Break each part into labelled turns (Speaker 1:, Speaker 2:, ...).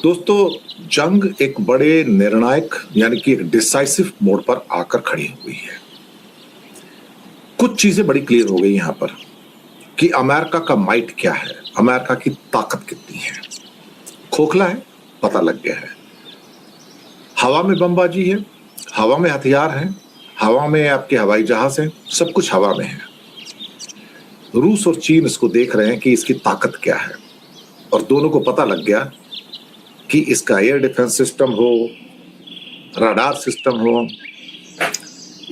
Speaker 1: दोस्तों, जंग एक बड़े निर्णायक यानी कि एक डिसाइसिव मोड पर आकर खड़ी हुई है। कुछ चीजें बड़ी क्लियर हो गई यहां पर कि अमेरिका का माइट क्या है, अमेरिका की ताकत कितनी है। खोखला है, पता लग गया है। हवा में बमबाजी है, हवा में हथियार हैं, हवा में आपके हवाई जहाज हैं, सब कुछ हवा में है। रूस और चीन इसको देख रहे हैं कि इसकी ताकत क्या है, और दोनों को पता लग गया कि इसका एयर डिफेंस सिस्टम हो, रडार सिस्टम हो,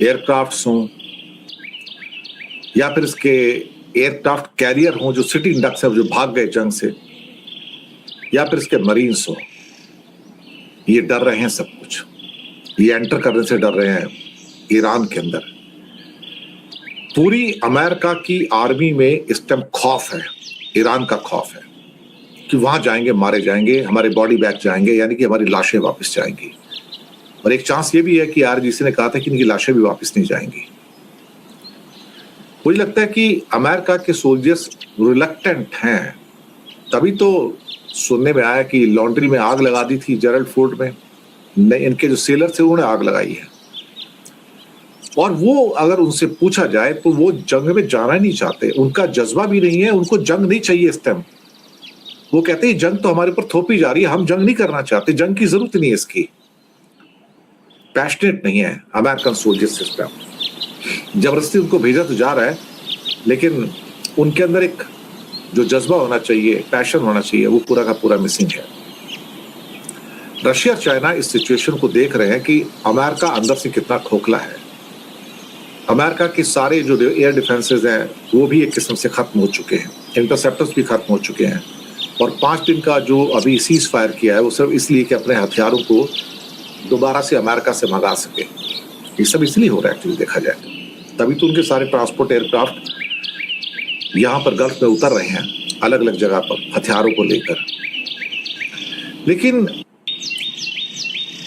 Speaker 1: एयरक्राफ्ट्स हों, या फिर इसके एयरक्राफ्ट कैरियर हों जो सिटिंग डक्स है, जो भाग गए जंग से, या फिर इसके मरीन्स हों, ये डर रहे हैं सब कुछ। ये एंटर करने से डर रहे हैं ईरान के अंदर। पूरी अमेरिका की आर्मी में इस टाइम खौफ है, ईरान का खौफ है कि वहां जाएंगे मारे जाएंगे, हमारे बॉडी बैग जाएंगे, यानी कि हमारी लाशें वापस जाएंगी। और एक चांस ये भी है कि आरजीसी ने कहा था कि इनकी लाशें भी वापस नहीं जाएंगी। मुझे लगता है कि अमेरिका के सोल्जर्स रिलक्टेंट हैं। तभी तो सुनने में आया कि लॉन्ड्री में आग लगा दी थी जेरल्ड फोर्ट में, इनके जो सेलर थे उन्होंने आग लगाई है। और वो अगर उनसे पूछा जाए तो वो जंग में जाना नहीं चाहते, उनका जज्बा भी नहीं है, उनको जंग नहीं चाहिए इस टाइम। वो कहते हैं जंग तो हमारे ऊपर थोपी जा रही है, हम जंग नहीं करना चाहते, जंग की जरूरत नहीं है इसकी। पैशनेट नहीं है अमेरिकन सोल्जर सिस्टम। जबरदस्ती उनको भेजा तो जा रहा है, लेकिन उनके अंदर एक जो जज्बा होना चाहिए, पैशन होना चाहिए, वो पूरा का पूरा मिसिंग है। रशिया और चाइना इस सिचुएशन को देख रहे हैं कि अमेरिका अंदर से कितना खोखला है। अमेरिका के सारे जो एयर डिफेंसेस हैं वो भी एक किस्म से खत्म हो चुके हैं, इंटरसेप्टर्स भी खत्म हो चुके हैं। और 5 दिन का जो अभी सीज फायर किया है वो सिर्फ इसलिए कि अपने हथियारों को दोबारा से अमेरिका से मंगा सके। ये सब इसलिए हो रहा है एक्चुअली देखा जाए तो। तभी तो उनके सारे ट्रांसपोर्ट एयरक्राफ्ट यहाँ पर गल्फ में उतर रहे हैं, अलग अलग जगह पर हथियारों को लेकर। लेकिन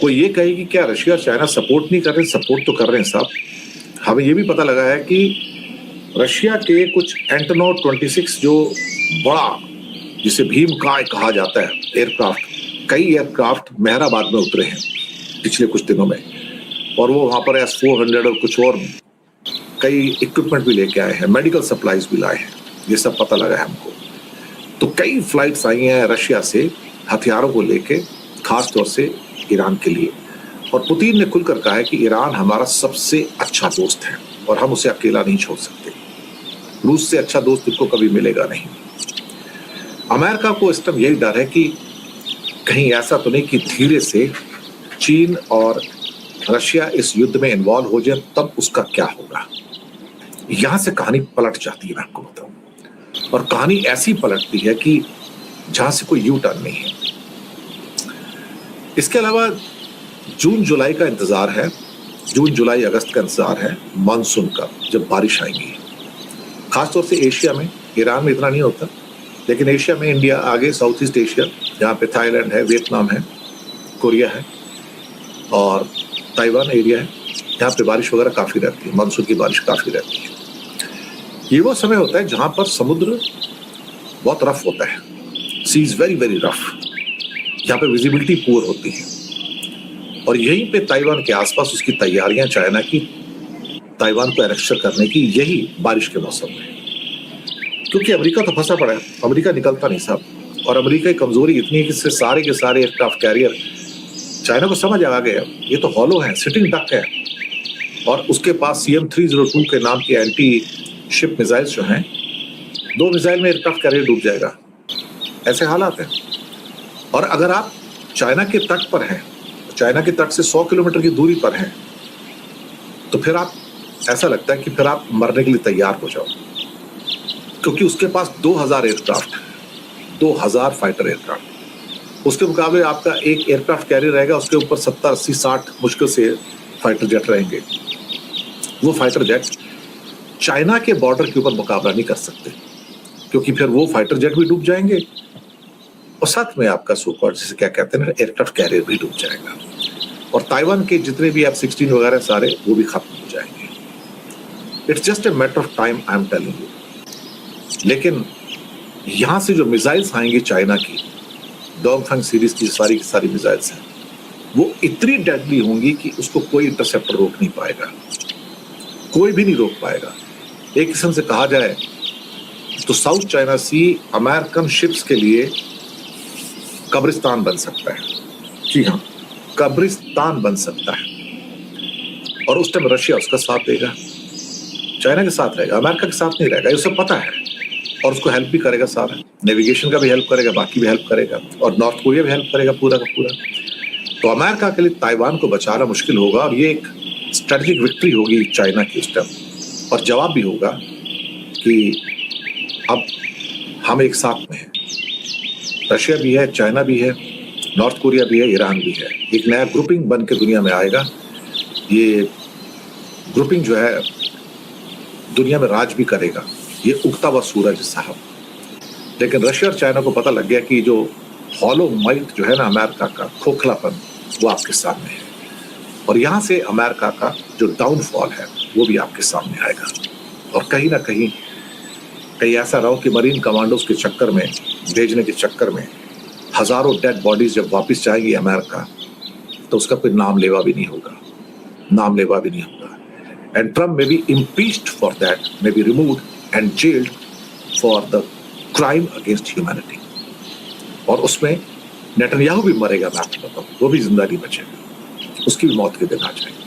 Speaker 1: कोई ये कहे कि क्या रशिया और चाइना सपोर्ट नहीं कर रहे? सपोर्ट तो कर रहे हैं साहब। हमें ये भी पता लगा है कि रशिया के कुछ एंटोनोव 26 जो बड़ा, जिसे भीमकाय कहा जाता है एयरक्राफ्ट, कई एयरक्राफ्ट मेहराबाद में उतरे हैं पिछले कुछ दिनों में। और वो वहां पर S-400 और कुछ और कई इक्विपमेंट भी लेके आए हैं, मेडिकल सप्लाईज भी लाए हैं, ये सब पता लगा है हमको। तो कई फ्लाइट्स आई हैं रशिया से हथियारों को लेके, खास तौर से ईरान के लिए। और पुतिन ने खुलकर कहा है कि ईरान हमारा सबसे अच्छा दोस्त है और हम उसे अकेला नहीं छोड़ सकते। रूस से अच्छा दोस्त उनको कभी मिलेगा नहीं। अमेरिका को इस टाइम यही डर है कि कहीं ऐसा तो नहीं कि धीरे से चीन और रशिया इस युद्ध में इन्वॉल्व हो जाए, तब उसका क्या होगा। यहां से कहानी पलट जाती है, मैं आपको बताऊं। और कहानी ऐसी पलटती है कि जहां से कोई यू टर्न नहीं है। इसके अलावा जून जुलाई का इंतजार है, जून जुलाई अगस्त का इंतजार है मानसून का, जब बारिश आएंगी। खासतौर से एशिया में, ईरान में इतना नहीं होता, लेकिन एशिया में इंडिया आगे, साउथ ईस्ट एशिया जहाँ पे थाईलैंड है, वियतनाम है, कोरिया है और ताइवान एरिया है, यहाँ पे बारिश वगैरह काफ़ी रहती है, मानसून की बारिश काफ़ी रहती है। ये वो समय होता है जहाँ पर समुद्र बहुत रफ होता है, सी इज़ वेरी वेरी रफ, जहाँ पे विजिबिलिटी पुअर होती है। और यहीं पे ताइवान के आसपास उसकी तैयारियां चाइना की ताइवान को एनेक्चर करने की, यही बारिश के मौसम में। क्योंकि अमेरिका तो फंसा पड़ा है, अमेरिका निकलता नहीं साहब। और अमेरिका की कमजोरी इतनी है कि इससे सारे के सारे एयरक्राफ्ट कैरियर चाइना को समझ आ गया, ये तो हॉलो है, सिटिंग डक है। और उसके पास CM-302 के नाम की एंटी शिप मिसाइल्स जो हैं, 2 मिसाइल में एयरक्राफ्ट कैरियर डूब जाएगा, ऐसे हालात हैं। और अगर आप चाइना के तट पर हैं, चाइना के तट से 100 किलोमीटर की दूरी पर हैं, तो फिर आप, ऐसा लगता है कि फिर आप मरने के लिए तैयार हो जाओ। क्योंकि उसके पास 2000 एयरक्राफ्ट, 2000 फाइटर एयरक्राफ्ट। उसके मुकाबले आपका एक एयरक्राफ्ट कैरियर रहेगा, उसके ऊपर 70, 80, 60 मुश्किल से फाइटर जेट रहेंगे। वो फाइटर जेट चाइना के बॉर्डर के ऊपर मुकाबला नहीं कर सकते, क्योंकि फिर वो फाइटर जेट भी डूब जाएंगे और साथ में आपका सो-कॉल्ड, जिसे क्या कहते हैं ना, एयरक्राफ्ट कैरियर भी डूब जाएगा। और ताइवान के जितने भी F-16 वगैरह सारे, वो भी खत्म हो जाएंगे। It's just a matter of time, I am telling you. लेकिन यहां से जो मिसाइल्स आएंगी चाइना की, डोंगफेंग सीरीज की सारी की सारी मिसाइल्स हैं, वो इतनी डेडली होंगी कि उसको कोई इंटरसेप्टर रोक नहीं पाएगा, कोई भी नहीं रोक पाएगा। एक किस्म से कहा जाए तो साउथ चाइना सी अमेरिकन शिप्स के लिए कब्रिस्तान बन सकता है। जी हाँ, कब्रिस्तान बन सकता है। और उस टाइम रशिया उसका साथ देगा, चाइना के साथ रहेगा, अमेरिका के साथ नहीं रहेगा, ये उसे पता है। और उसको हेल्प भी करेगा, सारा नेविगेशन का भी हेल्प करेगा, बाकी भी हेल्प करेगा, और नॉर्थ कोरिया भी हेल्प करेगा पूरा का पूरा। तो अमेरिका के लिए ताइवान को बचाना मुश्किल होगा, और ये एक स्ट्रेटेजिक विक्ट्री होगी चाइना की उस टाइम। और जवाब भी होगा कि अब हम एक साथ में हैं, रशिया भी है, चाइना भी है, नॉर्थ कोरिया भी है, ईरान भी है। एक नया ग्रुपिंग बन के दुनिया में आएगा। ये ग्रुपिंग जो है दुनिया में राज भी करेगा, ये उगता हुआ सूरज साहब। लेकिन रशिया और चाइना को पता लग गया कि जो हॉलो माइट जो है ना अमेरिका का खोखलापन, वो आपके सामने है, और यहाँ से अमेरिका का जो डाउनफॉल है वो भी आपके सामने आएगा। और कहीं ना कहीं ऐसा रहो कि मरीन कमांडोज के चक्कर में, भेजने के चक्कर में हजारों डेड बॉडीज जब वापस जाएंगी अमेरिका, तो उसका कोई नाम लेवा भी नहीं होगा, नाम लेवा भी नहीं होगा। And Trump may be impeached for that, may be removed and jailed for the crime against humanity. और उसमें नेतन्याहू भी मरेगा, मैं आपको बताऊं, वो भी जिंदा नहीं बचेगा, उसकी भी मौत के दिन आ जाएगा।